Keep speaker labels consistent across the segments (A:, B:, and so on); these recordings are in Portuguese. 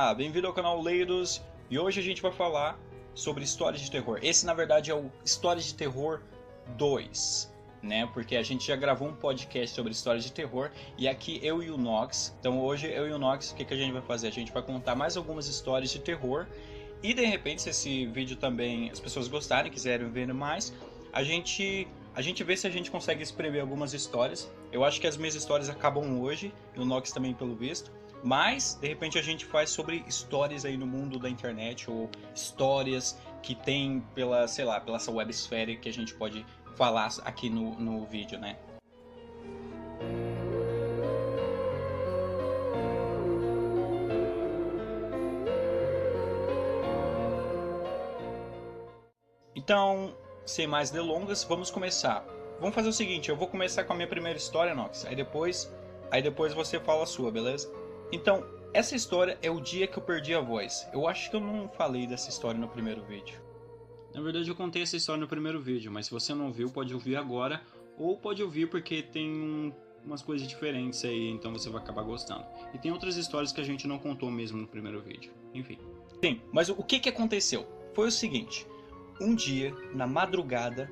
A: Olá, bem-vindo ao canal Leidos e hoje a gente vai falar sobre histórias de terror. Esse na verdade é o Histórias de Terror 2, né? Porque a gente já gravou um podcast sobre histórias de terror e aqui eu e o Nox. Então hoje eu e o Nox, o que a gente vai fazer? A gente vai contar mais algumas histórias de terror e de repente, se esse vídeo também as pessoas gostarem, quiserem ver mais, a gente vê se a gente consegue escrever algumas histórias. Eu acho que as minhas histórias acabam hoje e o Nox também, pelo visto. Mas, de repente, a gente faz sobre histórias aí no mundo da internet ou histórias que tem pela, sei lá, pela essa websfera que a gente pode falar aqui no vídeo, né? Então, sem mais delongas, vamos começar. Vamos fazer o seguinte, eu vou começar com a minha primeira história, Nox. Aí depois você fala a sua, beleza? Então, essa história é o dia que eu perdi a voz. Eu acho que eu não falei dessa história no primeiro vídeo. Na verdade, eu contei essa história no primeiro vídeo, mas se você não viu, pode ouvir agora. Ou pode ouvir porque tem umas coisas diferentes aí, então você vai acabar gostando. E tem outras histórias que a gente não contou mesmo no primeiro vídeo. Enfim. Sim, mas o que aconteceu? Foi o seguinte. Um dia, na madrugada,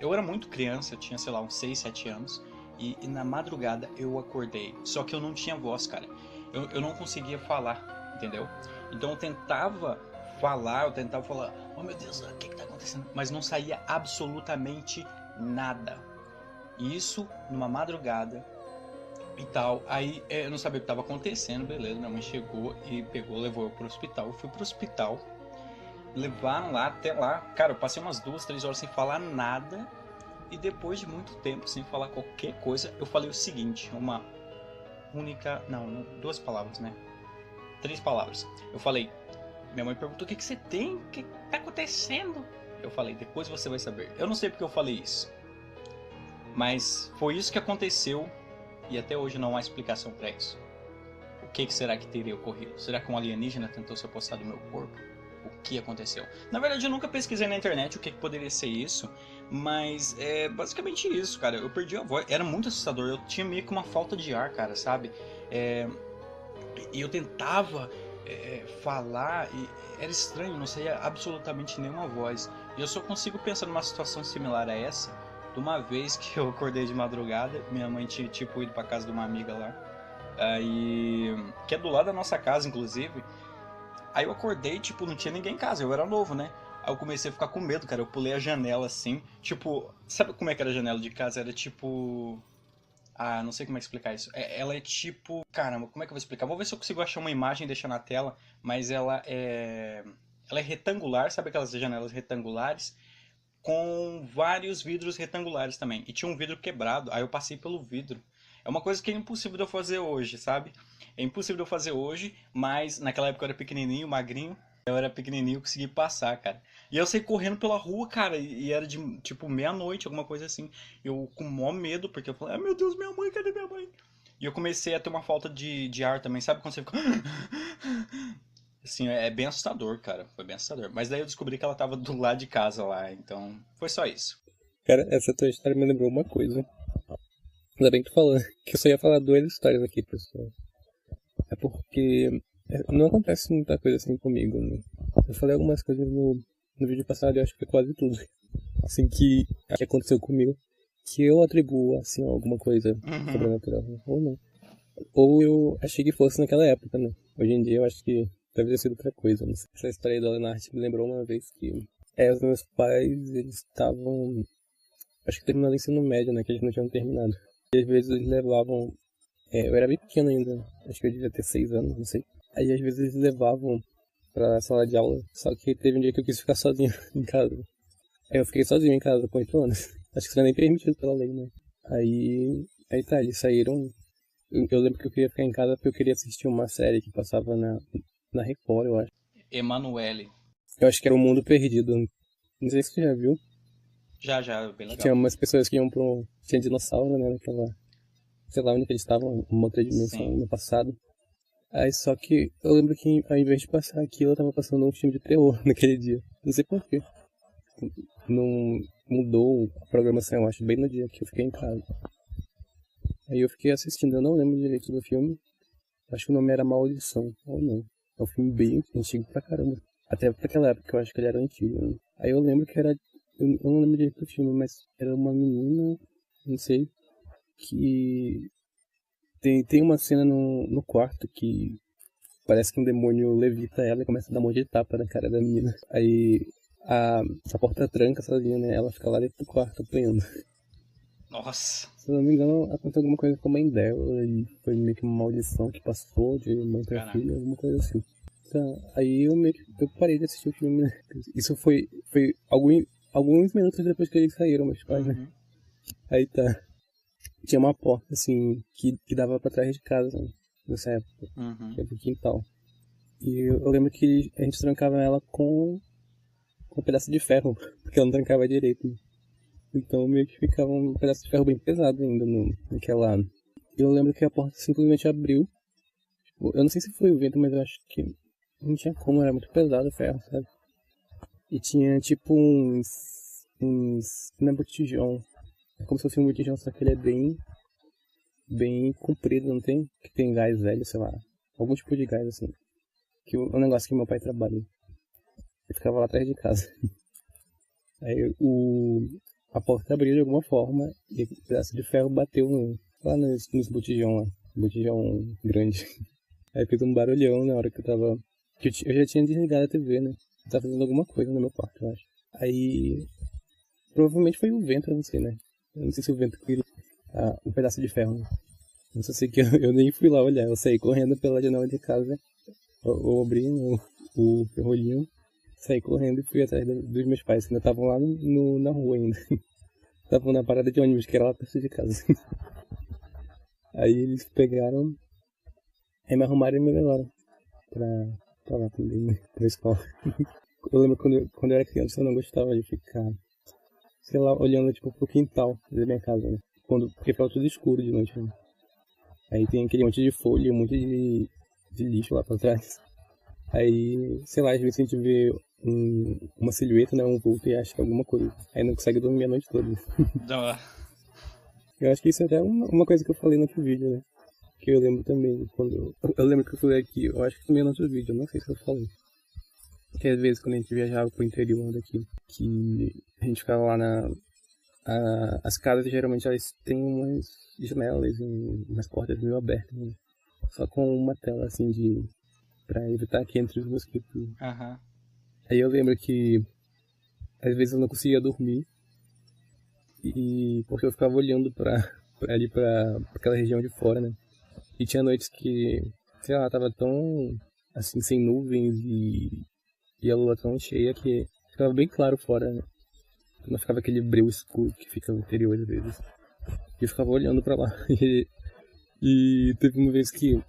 A: eu era muito criança, eu tinha, sei lá, uns 6, 7 anos. E na madrugada eu acordei. Só que eu não tinha voz, cara. Eu não conseguia falar, entendeu? Então eu tentava falar, oh meu Deus, o que tá acontecendo? Mas não saía absolutamente nada. E isso numa madrugada e tal. Aí eu não sabia o que estava acontecendo, beleza. Minha mãe chegou e levou eu pro hospital. Eu fui pro hospital, levaram lá até lá. Cara, eu passei umas 2, 3 horas sem falar nada. E depois de muito tempo sem falar qualquer coisa, eu falei o seguinte, uma única... Não, 2 palavras, né? 3 palavras. Eu falei, minha mãe perguntou, o que você tem? O que tá acontecendo? Eu falei, depois você vai saber. Eu não sei porque eu falei isso. Mas foi isso que aconteceu e até hoje não há explicação para isso. O que será que teria ocorrido? Será que um alienígena tentou se apossar do meu corpo? O que aconteceu? Na verdade, eu nunca pesquisei na internet o que poderia ser isso, mas é basicamente isso, cara. Eu perdi a voz, era muito assustador, eu tinha meio que uma falta de ar, cara, sabe? E eu tentava falar e era estranho, não saía absolutamente nenhuma voz. E eu só consigo pensar numa situação similar a essa, de uma vez que eu acordei de madrugada, minha mãe tinha tipo ido pra casa de uma amiga lá, aí, que é do lado da nossa casa, inclusive. Aí eu acordei, tipo, não tinha ninguém em casa, eu era novo, né? Aí eu comecei a ficar com medo, cara. Eu pulei a janela assim. Tipo, sabe como é que era a janela de casa? Era tipo. Ah, não sei como é que explicar isso. Ela é tipo. Caramba, como é que eu vou explicar? Vou ver se eu consigo achar uma imagem e deixar na tela. Mas ela é. Ela é retangular, sabe aquelas janelas retangulares? Com vários vidros retangulares também. E tinha um vidro quebrado, aí eu passei pelo vidro. É uma coisa que é impossível de eu fazer hoje, sabe? É impossível de eu fazer hoje, mas naquela época eu era pequenininho, magrinho. Eu era pequenininho, consegui passar, cara. E eu saí correndo pela rua, cara, e era de tipo meia-noite, alguma coisa assim. Eu com o maior medo, porque eu falei, ah, meu Deus, minha mãe, cadê minha mãe? E eu comecei a ter uma falta de ar também, sabe quando você fica. Assim, é bem assustador, cara. Foi bem assustador. Mas daí eu descobri que ela tava do lado de casa lá, então foi só isso.
B: Cara, essa tua história me lembrou uma coisa. Ainda bem que tu falou, que eu só ia falar 2 histórias aqui, pessoal. É porque não acontece muita coisa assim comigo, né? Eu falei algumas coisas no vídeo passado, eu acho que foi quase tudo. Assim, que aconteceu comigo. Que eu atribuo, assim, a alguma coisa
A: Uhum.
B: sobrenatural, ou não. Ou eu achei que fosse naquela época, né? Hoje em dia eu acho que deve ter sido outra coisa, não sei. Essa história aí da Leonard me lembrou uma vez que... os meus pais, eles estavam... Acho que terminando o ensino médio, né? Que eles não tinham terminado. E às vezes eles levavam... eu era bem pequeno ainda. Acho que eu devia ter 6 anos, não sei. Aí às vezes eles levavam pra sala de aula. Só que teve um dia que eu quis ficar sozinho em casa. Aí eu fiquei sozinho em casa com 8 anos. Acho que isso não é nem permitido pela lei, né? Aí tá, eles saíram. Eu lembro que eu queria ficar em casa porque eu queria assistir uma série que passava na Record, eu acho.
A: Emanuele.
B: Eu acho que era O Mundo Perdido. Não sei se você já viu.
A: Já, bem
B: Que tinha
A: legal.
B: umas pessoas que iam tinha dinossauro, né? Naquela... Sei lá onde que eles estavam, uma outra dimensão
A: Sim.
B: no passado. Aí só que eu lembro que ao invés de passar aquilo, eu tava passando um filme de terror naquele dia. Não sei porquê. Não mudou a programação, eu acho, bem no dia que eu fiquei em casa. Aí eu fiquei assistindo, eu não lembro direito do filme. Acho que o nome era Maldição, ou não. É um filme bem antigo pra caramba. Até pra aquela época eu acho que ele era antigo, né? Aí eu lembro que era. Eu não lembro direito do filme, mas era uma menina, não sei, que. Tem uma cena no quarto que parece que um demônio levita ela e começa a dar um monte de tapa na cara da menina. Aí a porta tranca sozinha, né? Ela fica lá dentro do quarto apanhando.
A: Nossa.
B: Se eu não me engano, aconteceu alguma coisa com a mãe dela e foi meio que uma maldição que passou de mãe pra
A: Caraca.
B: filha, alguma coisa assim. Então, aí eu meio que eu parei de assistir o filme, né? Isso foi alguns minutos depois que eles saíram, meus pais, né?
A: Uhum.
B: Aí tá. Tinha uma porta, assim, que dava pra trás de casa, né? Nessa época,
A: Uhum.
B: que era pro quintal. E eu lembro que a gente trancava ela com um pedaço de ferro, porque ela não trancava direito, né? Então meio que ficava um pedaço de ferro bem pesado ainda naquela. Eu lembro que a porta simplesmente abriu. Tipo, eu não sei se foi o vento, mas eu acho que não tinha como, era muito pesado o ferro, sabe? E tinha tipo uns. Não é botijão. É como se fosse um botijão, só que ele é bem comprido, não tem? Que tem gás velho, sei lá. Algum tipo de gás assim. Que é um negócio que meu pai trabalha. Ele ficava lá atrás de casa. Aí a porta abriu de alguma forma e o pedaço de ferro bateu lá nos botijão lá. Botijão grande. Aí fez um barulhão na hora que eu tava. Que eu já tinha desligado a TV, né? Eu tava fazendo alguma coisa no meu quarto, eu acho. Aí. Provavelmente foi o vento, eu não sei, né? Eu não sei se o vento que um pedaço de ferro, né? Eu só sei que eu nem fui lá olhar. Eu saí correndo pela janela de casa. Eu abri o ferrolhinho, saí correndo e fui atrás dos meus pais, que ainda estavam lá na rua ainda. Estavam na parada de ônibus, que era lá perto de casa. Aí eles pegaram, aí me arrumaram e me levaram pra lá também, né? Pra escola. Eu lembro quando eu era criança, eu não gostava de ficar, sei lá, olhando tipo pro quintal da minha casa, né? Porque ficava tudo escuro de noite, né? Aí tem aquele monte de folha, um monte de lixo lá pra trás. Aí, sei lá, às vezes a gente vê uma silhueta, né, um vulto e acha que é alguma coisa. Aí não consegue dormir a noite toda.
A: Da-
B: Eu acho que isso é até uma coisa que eu falei no outro vídeo, né? Que eu lembro também, quando... Eu lembro que eu falei aqui, eu acho que também no outro vídeo, eu não sei se eu falei. Que às vezes quando a gente viajava pro interior daqui, que a gente ficava lá as casas geralmente elas têm umas janelas e umas portas meio abertas, né? Só com uma tela assim pra evitar que entre os mosquitos.
A: Aham.
B: Aí eu lembro que às vezes eu não conseguia dormir e porque eu ficava olhando ali pra aquela região de fora, né? E tinha noites que, sei lá, tava tão assim sem nuvens e a lua tão cheia que ficava bem claro fora, né? Não ficava aquele breu escuro que fica no interior às vezes. E eu ficava olhando pra lá. E teve uma vez que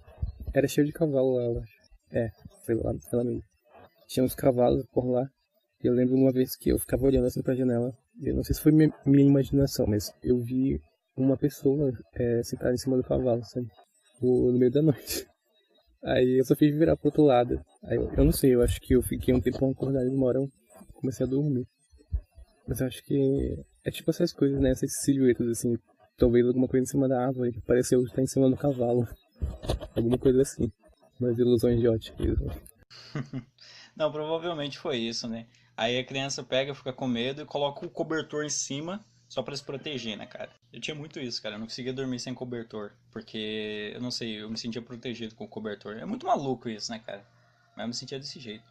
B: era cheio de cavalo lá, eu acho. Sei lá mesmo. Tinha uns cavalos por lá. E eu lembro uma vez que eu ficava olhando assim pra janela. Eu não sei se foi minha imaginação, mas eu vi uma pessoa sentada em cima do cavalo, sabe? No meio da noite. Aí eu só fiz virar pro outro lado. Aí eu não sei, eu acho que eu fiquei um tempo acordado e uma hora eu comecei a dormir. Mas eu acho que é tipo essas coisas, né? Essas silhuetas assim. Talvez alguma coisa em cima da árvore que pareceu estar em cima do cavalo. Alguma coisa assim. Umas ilusões de ótica.
A: Não, provavelmente foi isso, né? Aí a criança pega, fica com medo e coloca o cobertor em cima só pra se proteger, né, cara? Eu tinha muito isso, cara. Eu não conseguia dormir sem cobertor, porque eu não sei, eu me sentia protegido com o cobertor. É muito maluco isso, né, cara? Mas eu me sentia desse jeito.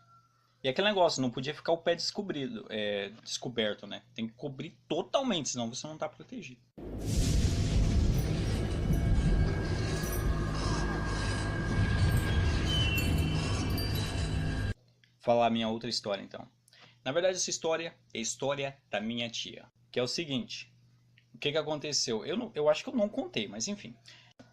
A: E aquele negócio, não podia ficar o pé descoberto, né? Tem que cobrir totalmente, senão você não tá protegido. Falar a minha outra história, então. Na verdade, essa história é a história da minha tia. Que é o seguinte: o que aconteceu? Eu acho que eu não contei, mas enfim.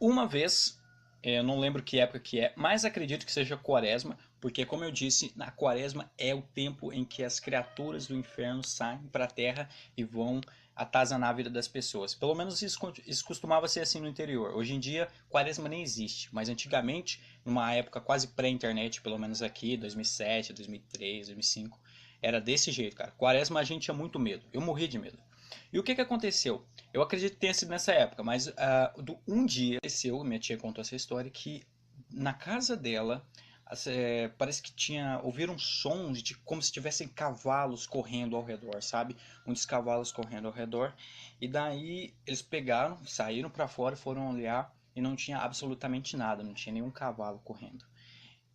A: Uma vez, eu não lembro que época que é, mas acredito que seja quaresma, porque, como eu disse, na quaresma é o tempo em que as criaturas do inferno saem para a terra e vão atazanar a vida das pessoas. Pelo menos isso costumava ser assim no interior. Hoje em dia, quaresma nem existe, mas antigamente, numa época quase pré-internet, pelo menos aqui, 2007, 2003, 2005, era desse jeito, cara. Quaresma a gente tinha muito medo. Eu morri de medo. E o que aconteceu? Eu acredito que tenha sido nessa época, mas um dia aconteceu, minha tia contou essa história, que na casa dela parece que ouviram sons de como se tivessem cavalos correndo ao redor, sabe? Muitos cavalos correndo ao redor. E daí eles pegaram, saíram para fora, foram olhar e não tinha absolutamente nada, não tinha nenhum cavalo correndo.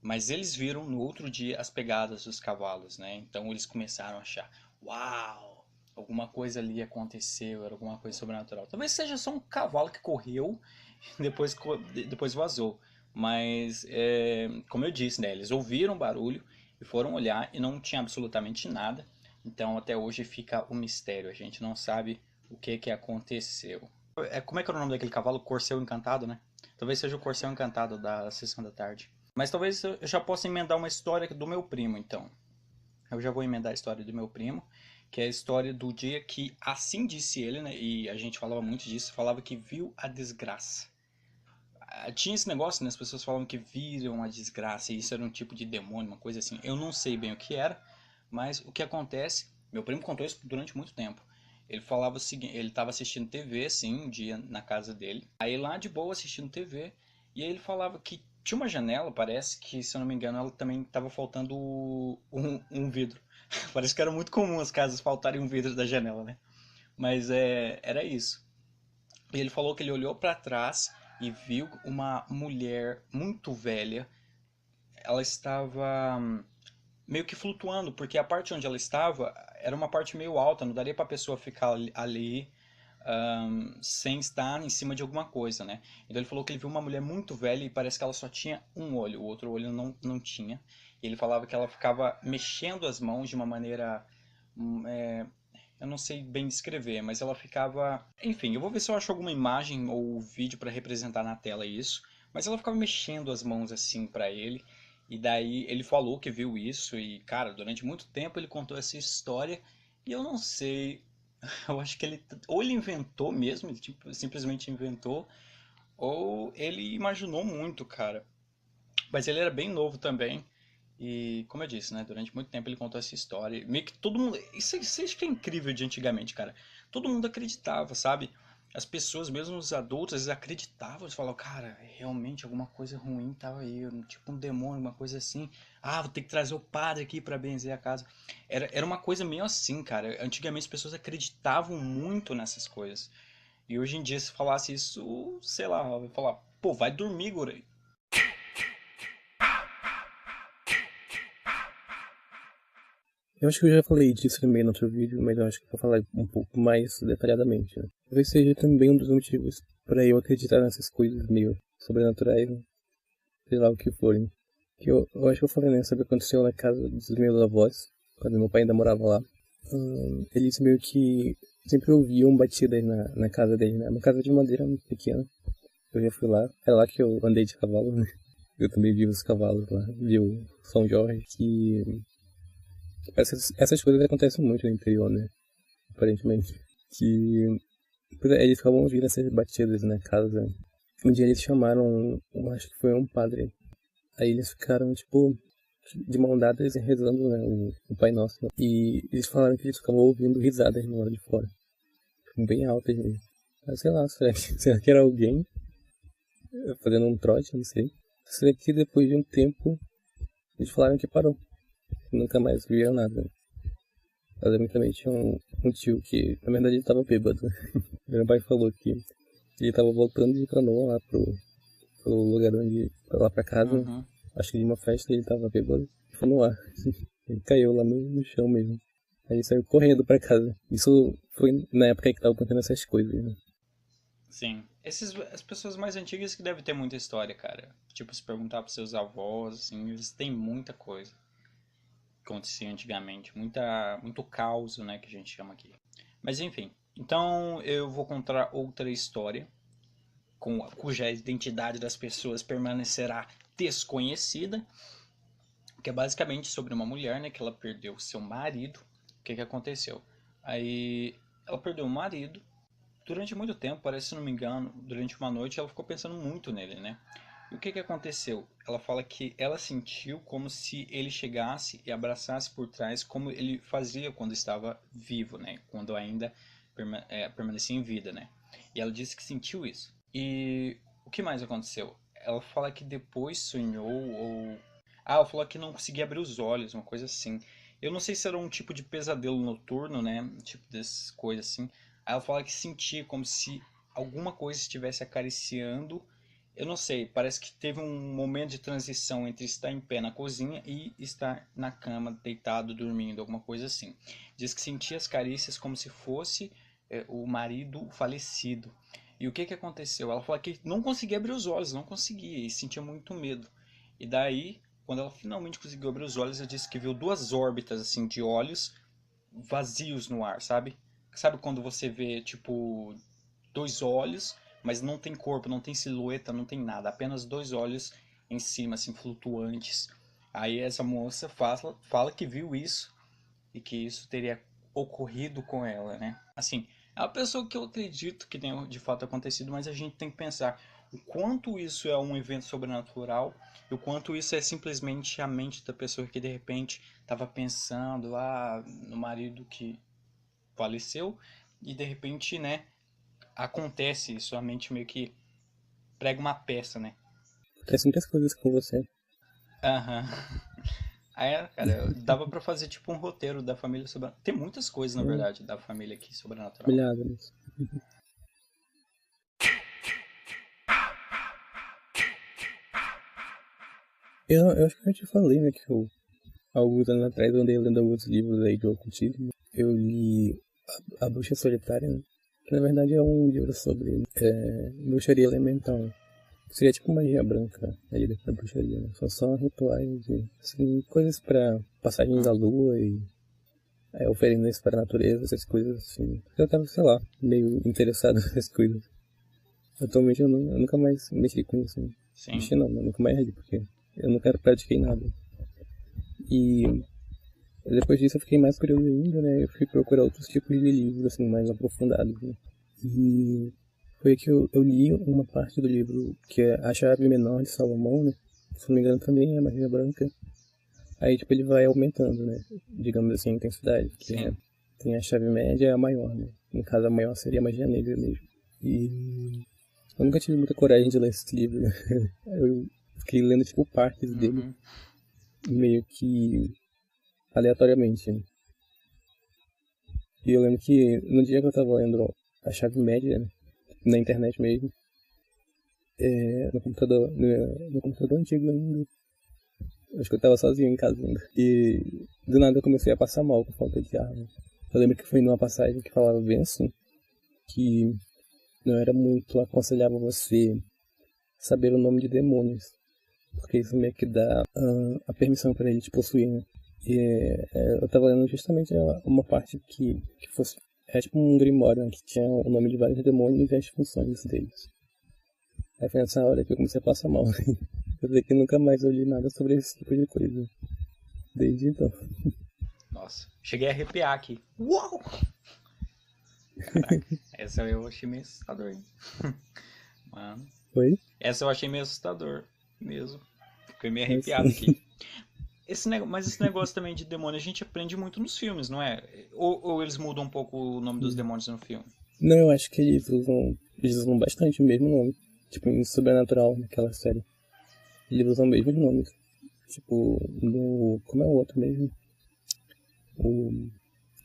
A: Mas eles viram no outro dia as pegadas dos cavalos, né? Então eles começaram a achar, uau, alguma coisa ali aconteceu, era alguma coisa sobrenatural. Talvez seja só um cavalo que correu e depois vazou. Mas, como eu disse, né? Eles ouviram o barulho e foram olhar e não tinha absolutamente nada. Então até hoje fica o mistério. A gente não sabe o que aconteceu. Como é que era o nome daquele cavalo? Corcel Encantado, né? Talvez seja o Corcel Encantado da Sessão da Tarde. Mas talvez eu já possa emendar uma história do meu primo, então. Eu já vou emendar a história do meu primo, que é a história do dia que, assim disse ele, né? E a gente falava muito disso, falava que viu a desgraça. Tinha esse negócio, né? As pessoas falavam que viram a desgraça, e isso era um tipo de demônio, uma coisa assim. Eu não sei bem o que era, mas o que acontece, meu primo contou isso durante muito tempo. Ele falava o seguinte, ele estava assistindo TV, assim, um dia na casa dele. Aí lá de boa assistindo TV, e aí ele falava que tinha uma janela, parece que, se eu não me engano, ela também estava faltando um vidro. Parece que era muito comum as casas faltarem um vidro da janela, né? Mas era isso. E ele falou que ele olhou para trás e viu uma mulher muito velha. Ela estava meio que flutuando, porque a parte onde ela estava era uma parte meio alta, não daria para a pessoa ficar ali sem estar em cima de alguma coisa, né? Então ele falou que ele viu uma mulher muito velha e parece que ela só tinha um olho, o outro olho não tinha. E ele falava que ela ficava mexendo as mãos de uma maneira eu não sei bem descrever, mas ela ficava. Enfim, eu vou ver se eu acho alguma imagem ou vídeo para representar na tela isso. Mas ela ficava mexendo as mãos assim para ele. E daí ele falou que viu isso. E, cara, durante muito tempo ele contou essa história. E eu não sei. Eu acho que ele. Ou ele inventou mesmo, ele, tipo, simplesmente inventou. Ou ele imaginou muito, cara. Mas ele era bem novo também. E, como eu disse, né? Durante muito tempo ele contou essa história. Meio que todo mundo. Isso acho que é incrível de antigamente, cara. Todo mundo acreditava, sabe? As pessoas, mesmo os adultos, eles acreditavam. Eles falavam, cara, realmente alguma coisa ruim tava aí. Tipo um demônio, uma coisa assim. Ah, vou ter que trazer o padre aqui pra benzer a casa. Era uma coisa meio assim, cara. Antigamente as pessoas acreditavam muito nessas coisas. E hoje em dia, se falasse isso, sei lá, eu ia falar, pô, vai dormir, guri.
B: Eu acho que eu já falei disso também no outro vídeo, mas eu acho que vou falar um pouco mais detalhadamente, né? Talvez seja também um dos motivos para eu acreditar nessas coisas meio sobrenaturais, né? Sei lá o que forem. Que eu acho que eu falei, né, sobre o que aconteceu na casa dos meus avós, quando meu pai ainda morava lá. Eles meio que sempre ouviam batidas na casa dele, né? Uma casa de madeira muito pequena. Eu já fui lá, é lá que eu andei de cavalo, né? Eu também vi os cavalos lá, vi o São Jorge, que essas coisas acontecem muito no interior, né? Aparentemente. Que eles ficavam ouvindo essas batidas na casa. Um dia eles chamaram, eu acho que foi um padre. Aí eles ficaram, tipo, de mão dadas rezando, né, o Pai Nosso. E eles falaram que eles ficavam ouvindo risadas no lado de fora. Bem altas mesmo. Mas sei lá, será que era alguém fazendo um trote, não sei. Será que depois de um tempo eles falaram que parou. Nunca mais viram nada. Mas eu também tinha um tio que, na verdade, ele tava bêbado. Meu pai falou que ele tava voltando de canoa lá pro lugar onde, lá pra casa.
A: Uhum.
B: Acho que de uma festa ele tava bêbado. Foi no ar. Ele caiu lá no chão mesmo. Aí ele saiu correndo pra casa. Isso foi na época que tava acontecendo essas coisas, né?
A: Sim. As pessoas mais antigas que devem ter muita história, cara. Tipo, se perguntar pros seus avós, assim, eles têm muita coisa que acontecia antigamente. Muito caos, né, que a gente chama aqui. Mas enfim. Então eu vou contar outra história cuja identidade das pessoas permanecerá desconhecida, que é basicamente sobre uma mulher, né, que ela perdeu seu marido. O que aconteceu? Aí ela perdeu o marido. Durante muito tempo, parece, se não me engano, durante uma noite ela ficou pensando muito nele, né? E o que aconteceu? Ela fala que ela sentiu como se ele chegasse e abraçasse por trás, como ele fazia quando estava vivo, né? Quando ainda permanecia em vida, né? E ela disse que sentiu isso. E o que mais aconteceu? Ela fala que depois sonhou ou Ah, ela falou que não conseguia abrir os olhos, uma coisa assim. Eu não sei se era um tipo de pesadelo noturno, né? Tipo dessas coisas assim. Aí ela fala que sentia como se alguma coisa estivesse acariciando. Eu não sei, parece que teve um momento de transição entre estar em pé na cozinha e estar na cama, deitado, dormindo, alguma coisa assim. Diz que sentia as carícias como se fosse o marido falecido. E o que que aconteceu? Ela falou que não conseguia abrir os olhos, não conseguia, e sentia muito medo. E daí, quando ela finalmente conseguiu abrir os olhos, ela disse que viu duas órbitas assim de olhos vazios no ar, sabe? Sabe quando você vê tipo dois olhos, mas não tem corpo, não tem silhueta, não tem nada, apenas dois olhos em cima assim flutuantes. Aí essa moça fala que viu isso e que isso teria ocorrido com ela, né? Assim, é uma pessoa que eu acredito que tenha de fato acontecido, mas a gente tem que pensar o quanto isso é um evento sobrenatural e o quanto isso é simplesmente a mente da pessoa que de repente estava pensando lá no marido que faleceu e de repente, né, acontece isso, a mente meio que prega uma peça, né?
B: Acontece muitas coisas com você.
A: Aham. Aí, cara, dava pra fazer tipo um roteiro da família sobrenatural. Tem muitas coisas, na
B: É,
A: verdade, da família aqui sobrenatural.
B: milhares nisso. Eu acho que eu te falei, né, que alguns anos atrás eu andei lendo alguns livros aí do ocultismo. Eu li A Bruxa Solitária, né, que na verdade é um livro sobre bruxaria elemental. Seria tipo magia branca aí da bruxaria, né? São só rituais e assim, coisas pra passagens da
A: Hum,
B: lua e oferendas para a natureza, essas coisas assim. Eu tava, sei lá, meio interessado nessas coisas. Atualmente eu nunca mais mexi com isso. Né?
A: sim.
B: Mexi não, eu nunca mais li, porque eu nunca pratiquei nada. E depois disso eu fiquei mais curioso ainda, né? Eu fui procurar outros tipos de livros, assim, mais aprofundados, né? E foi que eu li uma parte do livro que é A Chave Menor de Salomão, né? Se não me engano também é magia branca. Aí, tipo, ele vai aumentando, né? Digamos assim, a intensidade, que é,
A: Sim.
B: tem a chave média e a maior, né? No caso, a maior seria a magia negra mesmo. E eu nunca tive muita coragem de ler esse livro, né? Eu fiquei lendo, tipo, partes dele,
A: Uhum.
B: meio que aleatoriamente, né? E eu lembro que no dia que eu tava lendo a chave média, né? Na internet mesmo, no computador antigo ainda, acho que eu tava sozinho em casa ainda. E do nada eu comecei a passar mal com falta de ar. Né? Eu lembro que foi numa passagem que falava bem assim, que não era muito aconselhável você saber o nome de demônios, porque isso meio que dá a permissão para ele te possuir, né? E eu tava lendo justamente uma parte que fosse. É tipo um grimório, né, que tinha o nome de vários demônios e as funções deles. Aí foi nessa hora que eu comecei a passar mal. Eu sei que nunca mais eu li nada sobre esse tipo de coisa. Desde então.
A: Nossa, cheguei a arrepiar aqui. Uau! Caraca, essa eu achei meio assustador, hein? Mano,
B: Foi?
A: essa eu achei meio assustador mesmo. Fiquei meio arrepiado
B: Assim.
A: aqui. Mas esse negócio também de demônio a gente aprende muito nos filmes, não é? Ou eles mudam um pouco o nome dos demônios no filme?
B: Não, eu acho que eles usam bastante o mesmo nome. Tipo, em Sobrenatural, naquela série. Eles usam o mesmo nome. Tipo, no. Como é o outro mesmo? O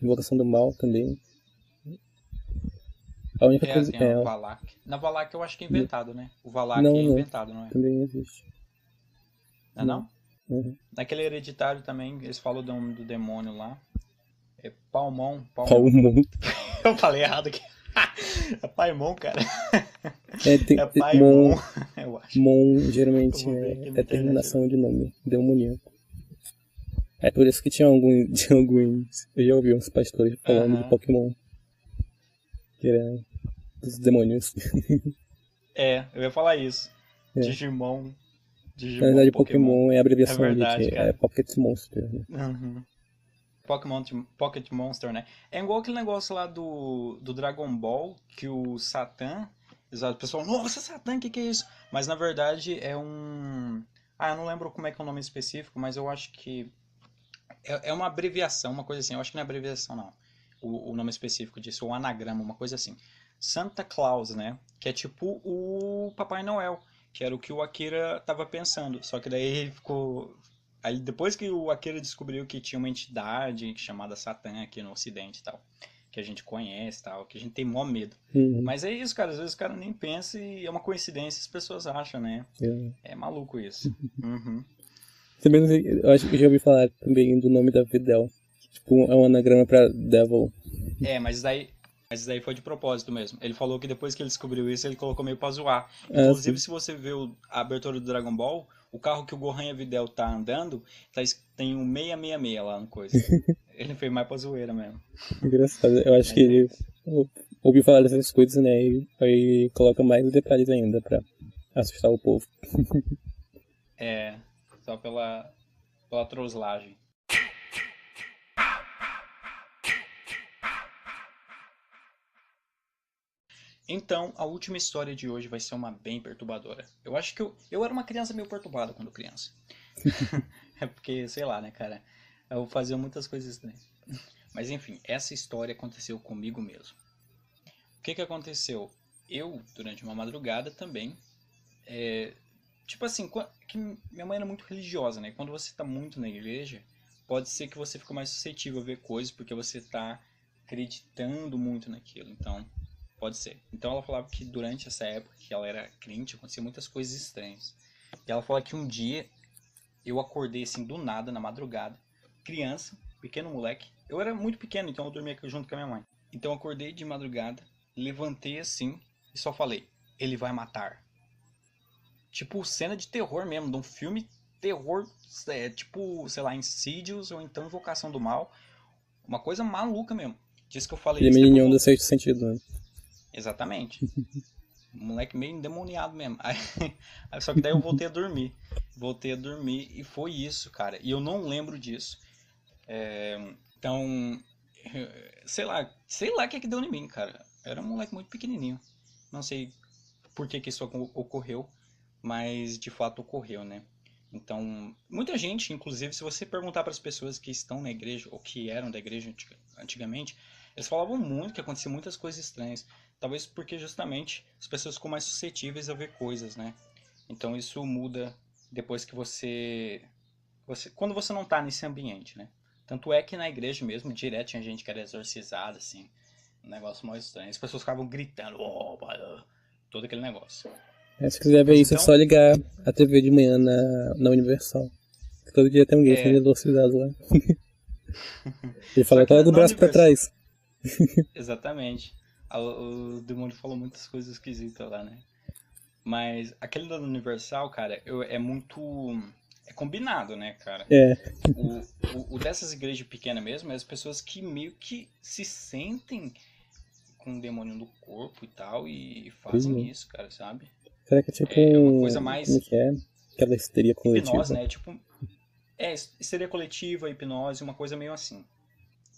B: Invocação do Mal também. A única
A: É,
B: coisa.
A: tem a Valak. Na Valak eu acho que é inventado, né? O Valak
B: Não,
A: é
B: não.
A: inventado, não é?
B: Também existe.
A: Não é
B: Não.
A: não?
B: Uhum.
A: Naquele hereditário também, eles falam do demônio lá. É Palmon, Palmon.
B: Palmon.
A: Eu falei errado aqui. É Paimon, cara.
B: É, tem.
A: É Paimon,
B: Mon.
A: eu acho.
B: Mon
A: Eu
B: geralmente
A: vou ver aqui na
B: é
A: internet
B: terminação
A: agora.
B: de nome demoníaco. É por isso que tinha tinha alguns. Eu já ouvi uns pastores falando de
A: Aham.
B: Pokémon, que era dos demônios.
A: É, eu ia falar isso.
B: É.
A: Digimon,
B: Na
A: Digimon,
B: verdade,
A: Pokémon.
B: Pokémon é a
A: É
B: abreviação de
A: verdade,
B: que é
A: cara.
B: Pocket Monster, né?
A: Uhum. Pocket Monster, né? É igual aquele negócio lá do Dragon Ball, que o Satã. Exato, o pessoal, nossa, Satã, o que é isso? Mas na verdade é um. Ah, eu não lembro como é que é o nome específico, mas eu acho que. É uma abreviação, uma coisa assim. Eu acho que não é abreviação, não. O nome específico disso, ou um anagrama, uma coisa assim. Santa Claus, né? Que é tipo o Papai Noel, que era o que o Akira tava pensando. Só que daí ele ficou Aí depois que o Akira descobriu que tinha uma entidade chamada Satã aqui no Ocidente e tal, que a gente conhece e tal, que a gente tem mó medo.
B: Uhum.
A: Mas é isso, cara, às vezes o cara nem pensa e é uma coincidência, as pessoas acham, né? É maluco isso. Uhum.
B: Também não sei, eu acho que eu já ouvi falar também do nome da Videl. Tipo, é um anagrama pra Devil.
A: Mas daí foi de propósito mesmo. Ele falou que depois que ele descobriu isso, ele colocou meio pra zoar.
B: Ah,
A: Inclusive,
B: sim.
A: se você vê a abertura do Dragon Ball, o carro que o Gohan e a Videl tá andando, tem um 666 lá no coisa. Ele fez mais pra zoeira mesmo.
B: Engraçado. Eu acho que
A: Mas é
B: ele
A: isso.
B: ouviu falar dessas coisas, né? E aí coloca mais detalhes ainda pra assustar o povo.
A: É, só pela troslagem. Então, a última história de hoje vai ser uma bem perturbadora. Eu acho que eu era uma criança meio perturbada quando criança. É porque, sei lá, né, cara? Eu fazia muitas coisas estranhas. Mas enfim, essa história aconteceu comigo mesmo. O que que aconteceu? Eu, durante uma madrugada também, tipo assim, que minha mãe era muito religiosa, né? Quando você tá muito na igreja, pode ser que você fique mais suscetível a ver coisas porque você tá acreditando muito naquilo. Então, pode ser. Então ela falava que durante essa época que ela era crente, acontecia muitas coisas estranhas. E ela falou que um dia eu acordei assim do nada, na madrugada, criança, pequeno moleque. Eu era muito pequeno, então eu dormia junto com a minha mãe. Então eu acordei de madrugada, levantei assim e só falei: ele vai matar. Tipo cena de terror mesmo, de um filme terror, tipo, sei lá, Insidious ou então Invocação do Mal. Uma coisa maluca mesmo. Diz que eu falei
B: Aquele
A: isso, depois
B: menininho do
A: eu...
B: sexto sentido, né?
A: Exatamente. Um moleque meio endemoniado mesmo. Só que daí eu voltei a dormir. Voltei a dormir e foi isso, cara. E eu não lembro disso. Então, sei lá o que que deu em mim, cara. Eu era um moleque muito pequenininho. Não sei por que que isso ocorreu, mas de fato ocorreu, né? Então, muita gente, inclusive, se você perguntar para as pessoas que estão na igreja ou que eram da igreja antigamente, eles falavam muito que acontecia muitas coisas estranhas. Talvez porque justamente as pessoas ficam mais suscetíveis a ver coisas, né? Então isso muda depois que quando você não tá nesse ambiente, né? Tanto é que na igreja mesmo, direto tinha gente que era exorcizada, assim, um negócio mais estranho. As pessoas ficavam gritando, oh, todo aquele negócio.
B: Se quiser ver
A: Mas
B: isso, é
A: então,
B: só ligar a TV de manhã na Universal. Todo dia tem um gay sendo exorcizado lá. Ele
A: só
B: fala,
A: que
B: coloca o
A: no
B: braço pra
A: universo,
B: trás.
A: exatamente, o demônio falou muitas coisas esquisitas lá, né? Mas aquele da Universal, cara, é muito. É combinado, né, cara?
B: É,
A: O dessas igrejas pequenas mesmo é as pessoas que meio que se sentem com o demônio no corpo e tal e
B: pois
A: fazem
B: é.
A: isso, cara, sabe?
B: Será que é tipo
A: É uma coisa
B: como é
A: mais
B: que é? Aquela histeria
A: hipnose,
B: coletiva?
A: né? Tipo, seria coletiva, hipnose, uma coisa meio assim.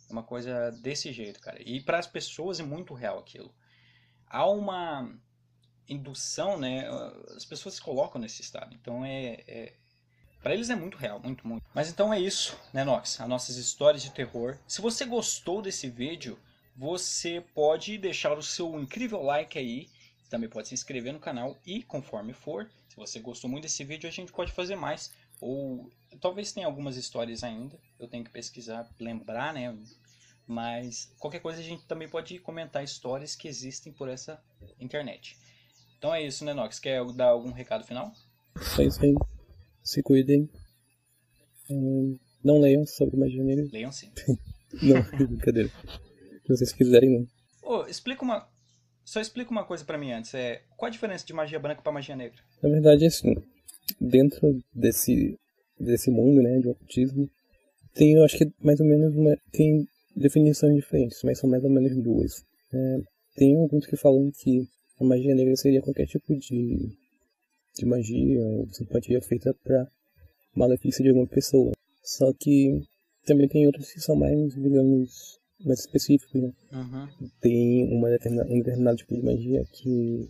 A: Uma coisa desse jeito, cara. E para as pessoas é muito real aquilo. Há uma indução, né? As pessoas se colocam nesse estado. Então para eles é muito real, muito, muito. Mas então é isso, né, Nox? As nossas histórias de terror. Se você gostou desse vídeo, você pode deixar o seu incrível like aí. Também pode se inscrever no canal e, conforme for, se você gostou muito desse vídeo, a gente pode fazer mais. Ou talvez tenha algumas histórias ainda. Eu tenho que pesquisar, lembrar, né? Mas qualquer coisa a gente também pode comentar histórias que existem por essa internet. Então é isso, né, Nox? Quer dar algum recado final?
B: É isso aí. Se cuidem. Não leiam sobre magia negra.
A: Leiam sim.
B: Não, brincadeira. Se vocês quiserem, não.
A: Ô, só explica uma coisa pra mim antes. Qual a diferença de magia branca pra magia negra?
B: Na verdade, assim, dentro desse mundo, né, de ocultismo, tem, eu acho que mais ou menos tem definições diferentes, mas são mais ou menos duas. Tem alguns que falam que a magia negra seria qualquer tipo de magia ou simpatia feita para malefício de alguma pessoa. Só que também tem outros que são mais, digamos, mais específicos, né?
A: Uhum.
B: Tem um determinado tipo de magia que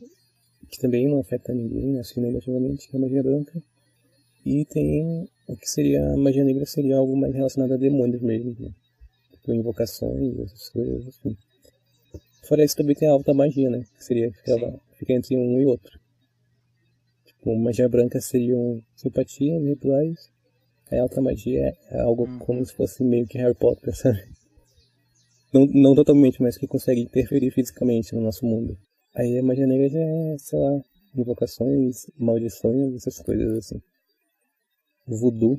B: também não afeta ninguém, assim, negativamente, que é a magia branca. E tem o que seria a magia negra, seria algo mais relacionado a demônios mesmo, né? Tipo invocações, essas coisas, assim. Fora isso também tem a alta magia, né? Que seria que
A: Sim.
B: ela fica entre um e outro. Tipo, magia branca seriam simpatias, rituais. A alta magia é algo como se fosse meio que Harry Potter, sabe? Não totalmente, mas que consegue interferir fisicamente no nosso mundo. Aí a magia negra já é, sei lá, invocações, maldições, essas coisas assim. Voodoo,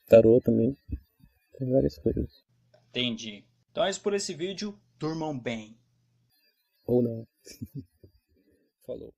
B: tarô também, tem várias coisas.
A: Entendi. Então é isso por esse vídeo. Durmam bem.
B: Ou não. Falou.